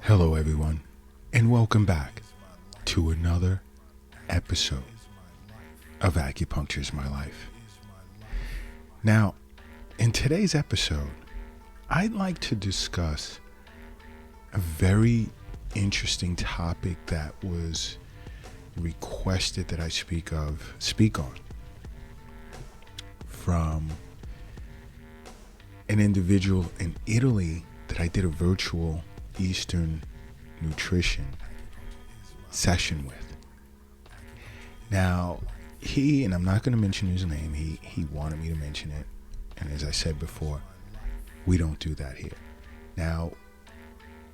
Hello, everyone, and welcome back to another episode of Acupuncture is My Life. Now, in today's episode, I'd like to discuss a very interesting topic that was requested that I speak on from an individual in Italy that I did a virtual Eastern nutrition session with. Now, and I'm not going to mention his name, he wanted me to mention it, and as I said before, we don't do that here. Now,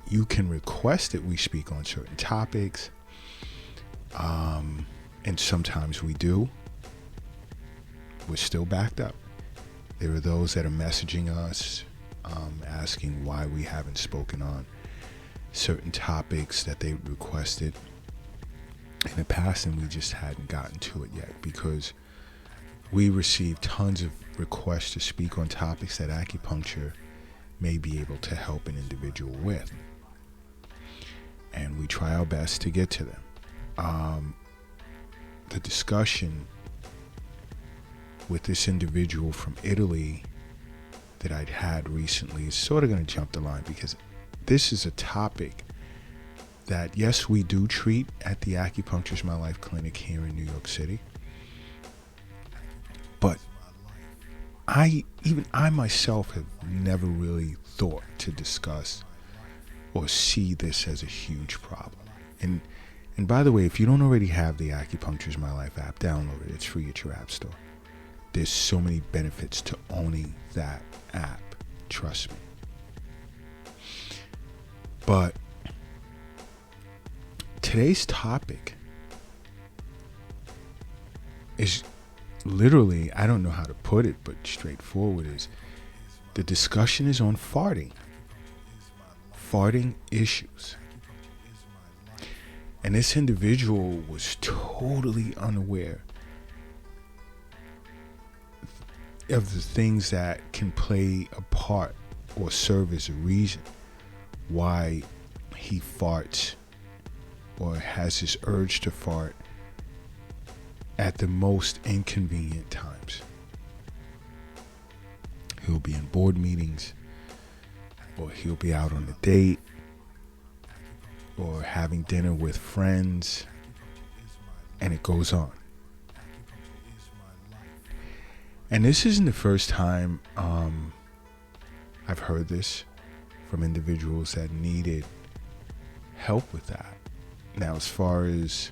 you can request that we speak on certain topics, and sometimes we do. We're still backed up. There are those that are messaging us, asking why we haven't spoken on certain topics that they requested in the past, and we just hadn't gotten to it yet because we received tons of requests to speak on topics that acupuncture may be able to help an individual with, and we try our best to get to them. The discussion with this individual from Italy that I'd had recently is sort of going to jump the line because this is a topic that, yes, we do treat at the Acupuncture is My Life clinic here in New York City. But I myself have never really thought to discuss or see this as a huge problem. And by the way, if you don't already have the Acupuncture is My Life app, download it. It's free at your app store. There's so many benefits to owning that app. Trust me. But today's topic is literally, I don't know how to put it, but straightforward, is the discussion is on farting issues. And this individual was totally unaware of the things that can play a part or serve as a reason why he farts or has this urge to fart at the most inconvenient times. He'll be in board meetings, or he'll be out on a date, or having dinner with friends, and it goes on. And this isn't the first time I've heard this from individuals that needed help with that. Now, as far as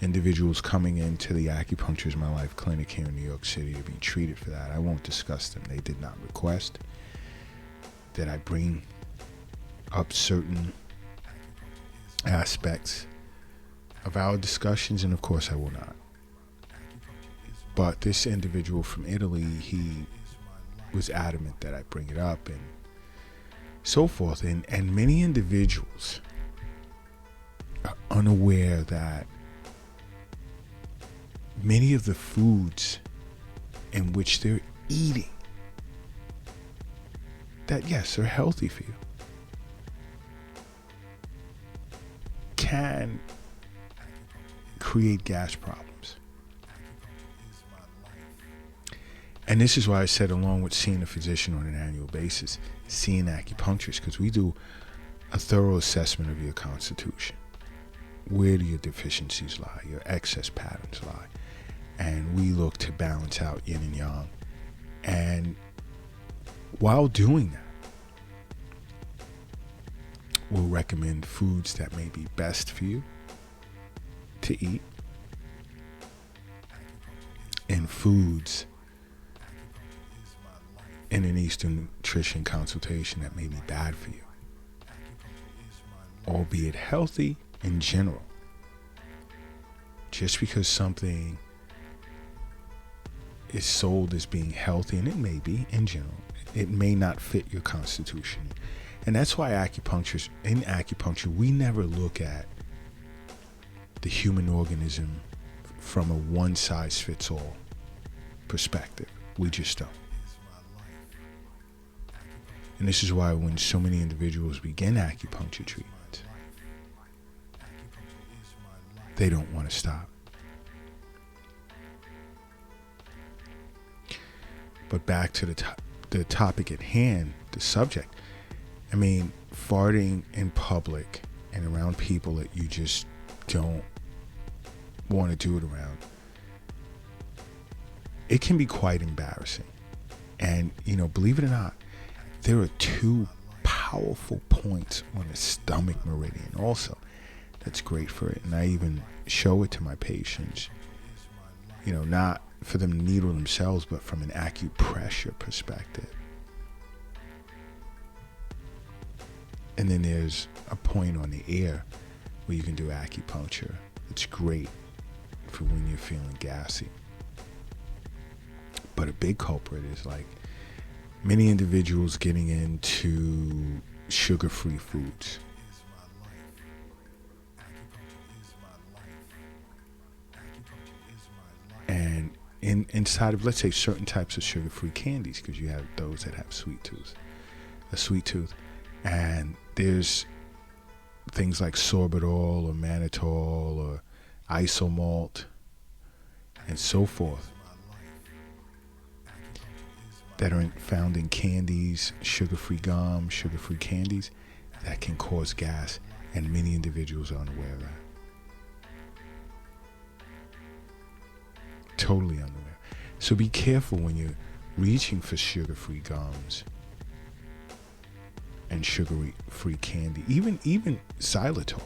individuals coming into the Acupuncture is My Life clinic here in New York City to be treated for that, I won't discuss them. They did not request that I bring up certain aspects of our discussions, and of course I will not. But this individual from Italy, he was adamant that I bring it up and so forth. And many individuals are unaware that many of the foods in which they're eating that, yes, are healthy for you, can create gas problems. And this is why I said, along with seeing a physician on an annual basis, seeing acupuncturists, because we do a thorough assessment of your constitution. Where do your deficiencies lie? Your excess patterns lie? And we look to balance out yin and yang. And while doing that, we'll recommend foods that may be best for you to eat, and foods in an Eastern nutrition consultation that may be bad for you, albeit healthy in general. Just because something is sold as being healthy, and it may be in general, it may not fit your constitution. And that's why in acupuncture, we never look at the human organism from a one-size-fits-all perspective. We just don't. And this is why when so many individuals begin acupuncture treatments, they don't want to stop. But back to the topic at hand, the subject. I mean, farting in public and around people that you just don't want to do it around, it can be quite embarrassing. And, believe it or not, there are two powerful points on the stomach meridian also that's great for it. And I even show it to my patients, not for them to needle themselves, but from an acupressure perspective. And then there's a point on the ear where you can do acupuncture. It's great for when you're feeling gassy. But a big culprit is like many individuals getting into sugar-free foods. And inside of, let's say, certain types of sugar-free candies, because you have those that have a sweet tooth. And there's things like sorbitol or mannitol or isomalt and so forth that are found in candies, sugar-free gum, sugar-free candies, that can cause gas, and many individuals are unaware of that. Totally unaware. So be careful when you're reaching for sugar-free gums and sugar-free candy, even xylitol,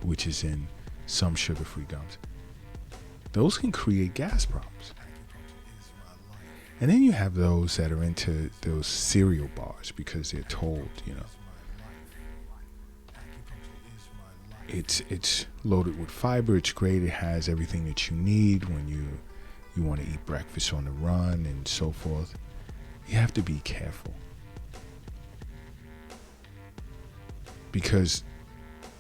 which is in some sugar-free gums. Those can create gas problems. And then you have those that are into those cereal bars because they're told, it's loaded with fiber, it's great, it has everything that you need when you want to eat breakfast on the run and so forth. You have to be careful. Because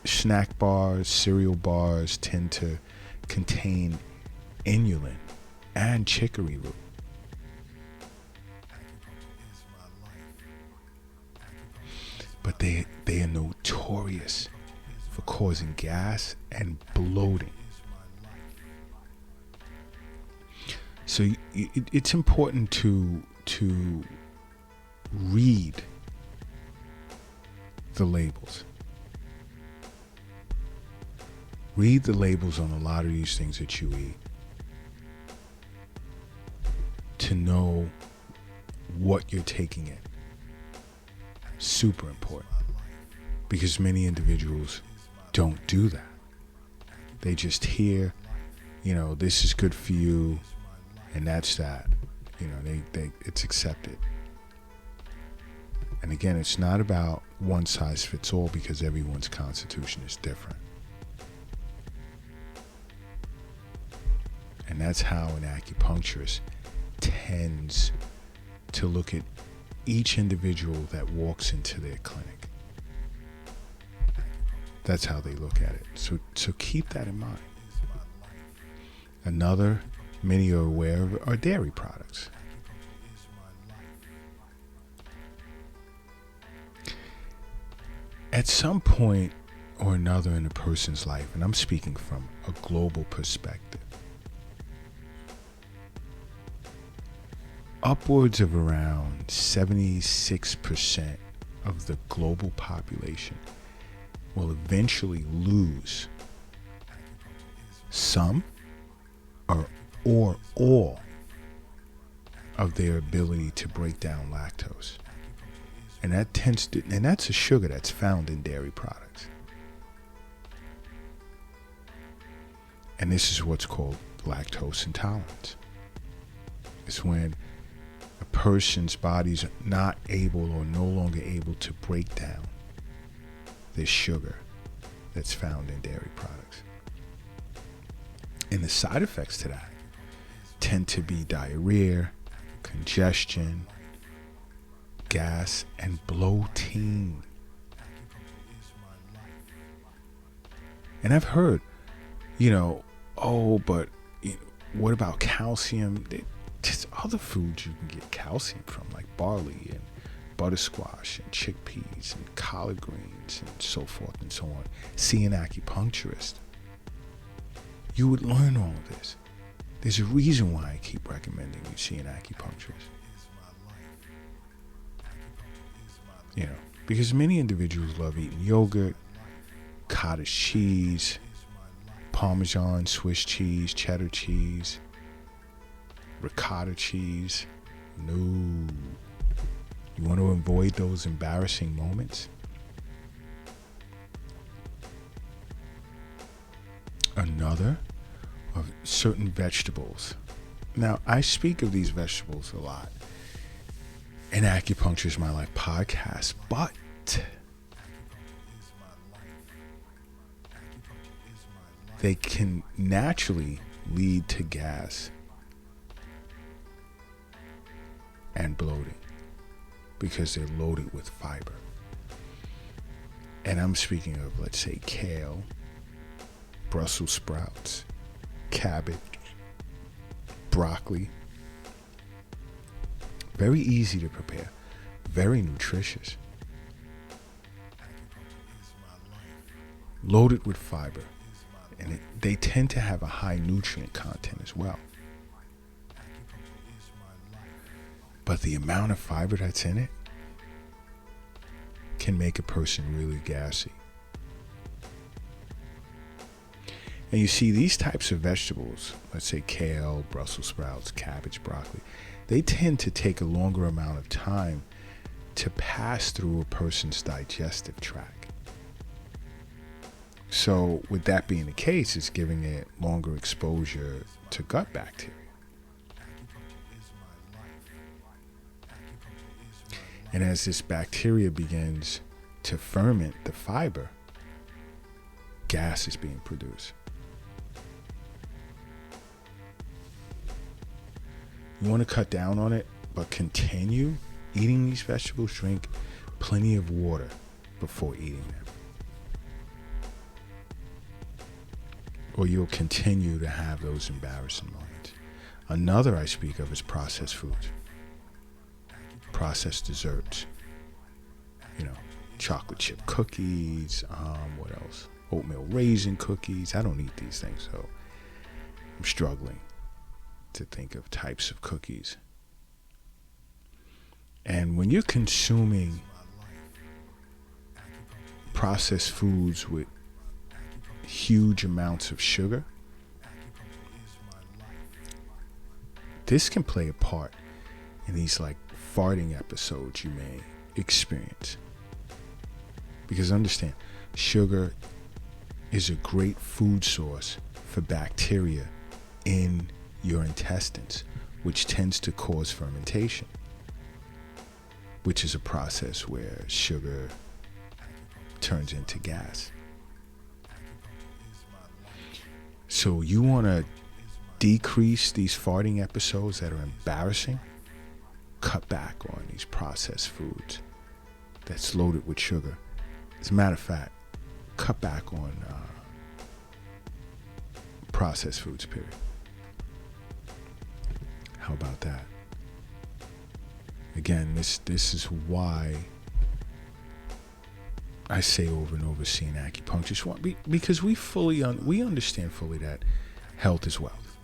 snack bars, cereal bars tend to contain inulin and chicory root. But they are notorious for causing gas and bloating. So it's important to read the labels. Read the labels on a lot of these things that you eat to know what you're taking in. Super important, because many individuals don't do that. They just hear, this is good for you, and that's that. It's accepted. And again, it's not about one size fits all, because everyone's constitution is different. And that's how an acupuncturist tends to look at each individual that walks into their clinic. That's how they look at it. So keep that in mind. Another, many are aware of, are dairy products. At some point or another in a person's life, and I'm speaking from a global perspective, upwards of around 76% of the global population will eventually lose some or all of their ability to break down lactose. And that's a sugar that's found in dairy products. And this is what's called lactose intolerance. It's when a person's body's not able or no longer able to break down this sugar that's found in dairy products. And the side effects to that tend to be diarrhea, congestion, gas, and bloating. And I've heard, but what about calcium? there's other foods you can get calcium from, like barley and butter squash and chickpeas and collard greens and so forth and so on. See an acupuncturist. You would learn all of this. There's a reason why I keep recommending you see an acupuncturist. You know, because many individuals love eating yogurt, cottage cheese, Parmesan, Swiss cheese, cheddar cheese, ricotta cheese. No. You want to avoid those embarrassing moments? Another of certain vegetables. Now, I speak of these vegetables a lot in Acupuncture is My Life podcast, but they can naturally lead to gas and bloating because they're loaded with fiber. And I'm speaking of, let's say, kale, Brussels sprouts, cabbage, broccoli. Very easy to prepare, very nutritious, loaded with fiber, and they tend to have a high nutrient content as well. But the amount of fiber that's in it can make a person really gassy. And you see these types of vegetables, let's say kale, Brussels sprouts, cabbage, broccoli, they tend to take a longer amount of time to pass through a person's digestive tract. So with that being the case, it's giving it longer exposure to gut bacteria. And as this bacteria begins to ferment the fiber, gas is being produced. You want to cut down on it, but continue eating these vegetables. Drink plenty of water before eating them, or you'll continue to have those embarrassing moments. Another I speak of is processed foods, processed desserts. You know, chocolate chip cookies, what else? Oatmeal raisin cookies. I don't eat these things, so I'm struggling to think of types of cookies. And when you're consuming processed foods with huge amounts of sugar, this can play a part in these like farting episodes you may experience. Because understand, sugar is a great food source for bacteria in your intestines, which tends to cause fermentation, which is a process where sugar turns into gas. So you want to decrease these farting episodes that are embarrassing. Cut back on these processed foods that's loaded with sugar. As a matter of fact, cut back on processed foods, period. How about that? Again, this is why I say over and over, see an acupuncturist, because we understand fully that health is wealth.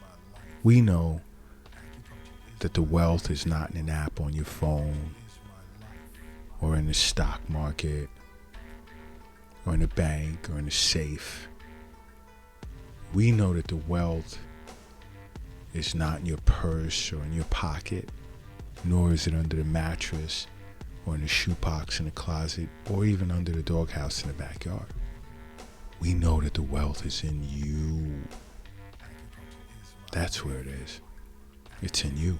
We know that the wealth is not in an app on your phone, or in the stock market, or in a bank, or in a safe. We know that the wealth is not in your purse or in your pocket, nor is it under the mattress or in the shoebox in the closet, or even under the doghouse in the backyard. We know that the wealth is in you. That's where it is. It's in you.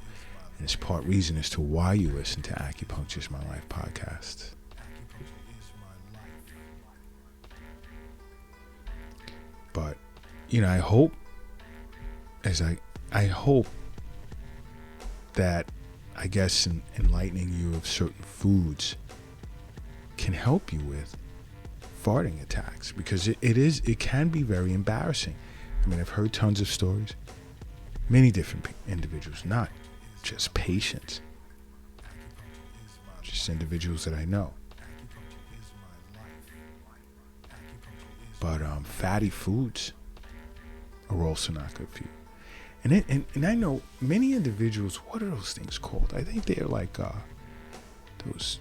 And it's part reason as to why you listen to Acupuncture is My Life podcast. But, you know, I hope that, I guess, enlightening you of certain foods can help you with farting attacks, because it can be very embarrassing. I mean, I've heard tons of stories, many different individuals, not just patience. Just individuals that I know. But fatty foods are also not good for you. And I know many individuals, what are those things called? I think they're like those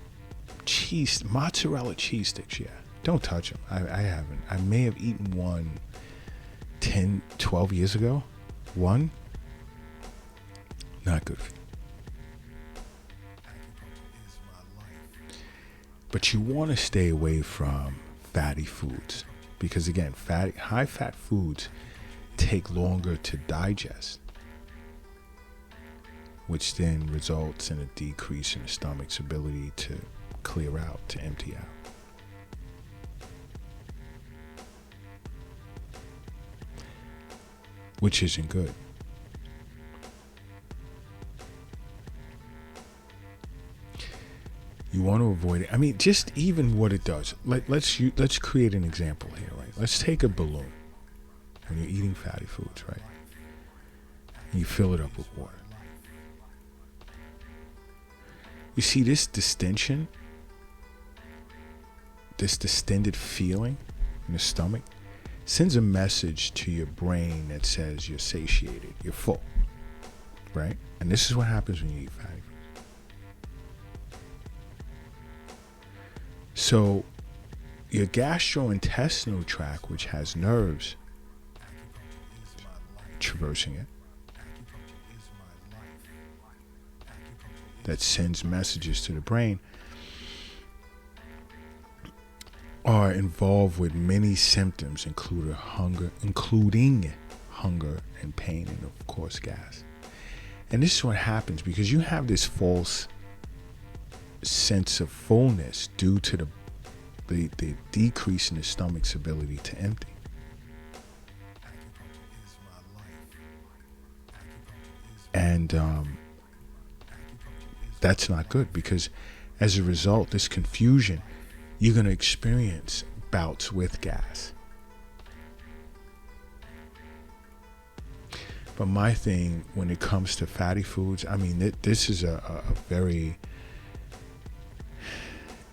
mozzarella cheese sticks, yeah. Don't touch them. I haven't. I may have eaten one 10, 12 years ago. One. Not good for you. But you want to stay away from fatty foods. Because again, high-fat foods take longer to digest, which then results in a decrease in the stomach's ability to clear out, to empty out. Which isn't good. You want to avoid it. I mean, just even what it does. Let's create an example here, right? Let's take a balloon. When you're eating fatty foods, right? And you fill it up with water. You see this distension, this distended feeling in the stomach sends a message to your brain that says you're satiated, you're full, right? And this is what happens when you eat fatty foods. So your gastrointestinal tract, which has nerves traversing it, that sends messages to the brain, are involved with many symptoms, including hunger and pain, and of course gas. And this is what happens because you have this false sense of fullness due to the decrease in the stomach's ability to empty. And that's not good because as a result, this confusion, you're going to experience bouts with gas. But my thing when it comes to fatty foods, I mean, this is a very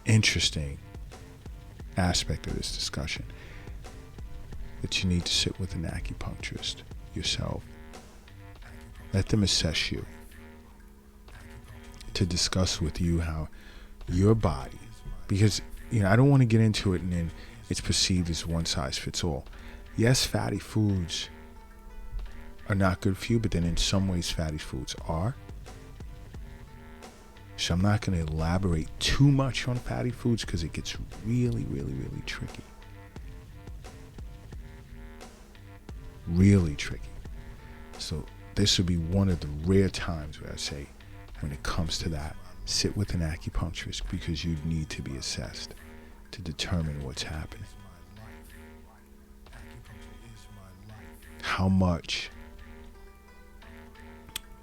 interesting aspect of this discussion, that you need to sit with an acupuncturist yourself. Let them assess you to discuss with you how your body, because I don't want to get into it and then it's perceived as one size fits all. Yes, fatty foods are not good for you, but then in some ways fatty foods are. So I'm not going to elaborate too much on fatty foods because it gets really, really, really tricky. Really tricky. So this would be one of the rare times where I say, when it comes to that, sit with an acupuncturist because you need to be assessed to determine what's happening. How much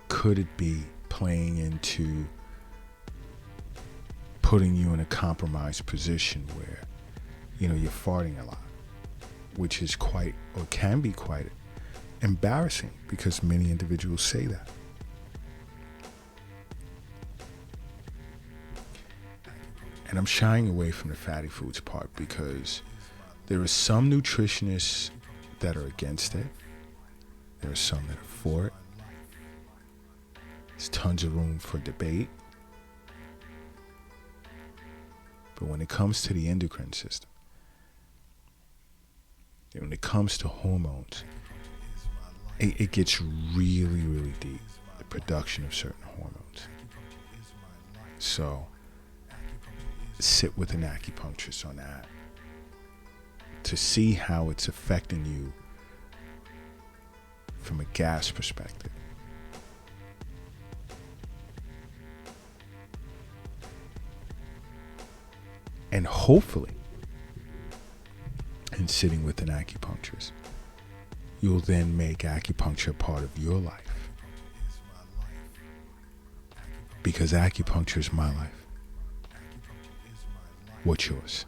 could it be playing into putting you in a compromised position where, you're farting a lot, which is quite, or can be quite embarrassing because many individuals say that. And I'm shying away from the fatty foods part because there are some nutritionists that are against it. There are some that are for it. There's tons of room for debate. But when it comes to the endocrine system, and when it comes to hormones, it gets really, really deep, the production of certain hormones. So sit with an acupuncturist on that to see how it's affecting you from a gas perspective. And hopefully, in sitting with an acupuncturist, you'll then make acupuncture part of your life. Because acupuncture is my life. What's yours?